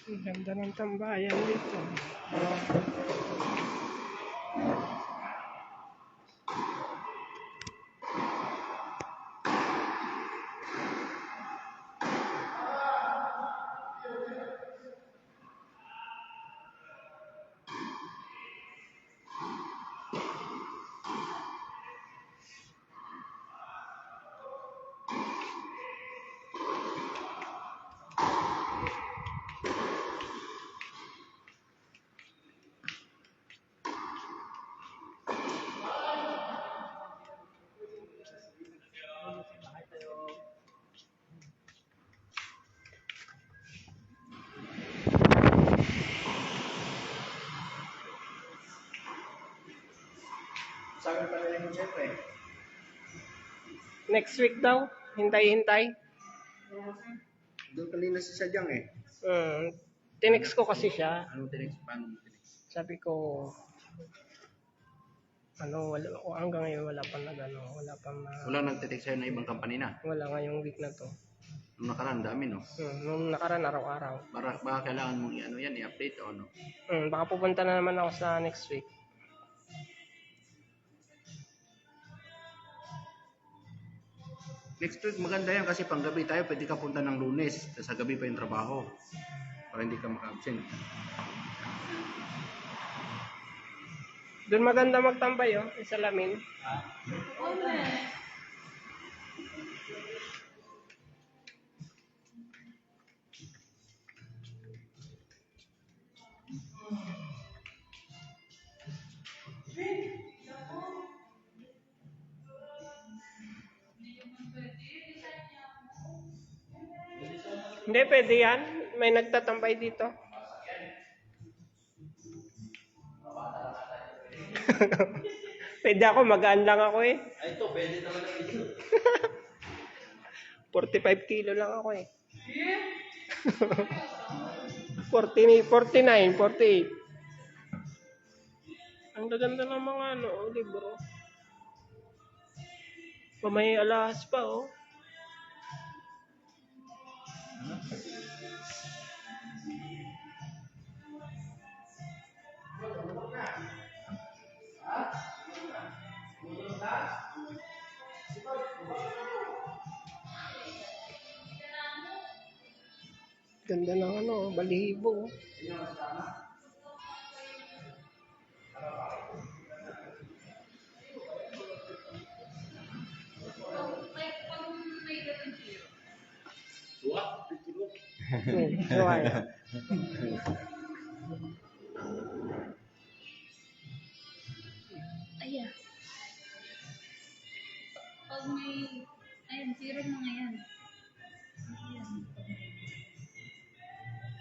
Ang ganda ng tambayan dito. Sabi pa nila yung siyempre. Next week daw, hintay-hintay. Doon kanina si Sadyang eh. Tinext ko kasi siya. Anong tinext? Paano mo tinext? Sabi ko, wala, hanggang ngayon wala pa Wala nagtitext sa'yo na ibang company na. wala ngayong week na to. Nung nakaraan, dami no? Nung nakaraan araw-araw. Baka kailangan mong i-update o ano? Baka pupunta na naman ako sa next week. Next week, maganda yan kasi panggabi tayo, pwede ka punta ng Lunes. Sa gabi pa yung trabaho. Para hindi ka maka-absent. Doon maganda magtambay sa Salamin. Hindi, pwede yan. May nagtatambay dito. Pwede ako, magaan lang ako eh. Ay, ito, pwede naman na ito. 45 kilo lang ako eh. 49, 48. Ang gaganda ng mga libro. May alahas pa oh. Ganda ng balihibo. Ayan. Pag may, ayan, zero na ngayon. Ayan.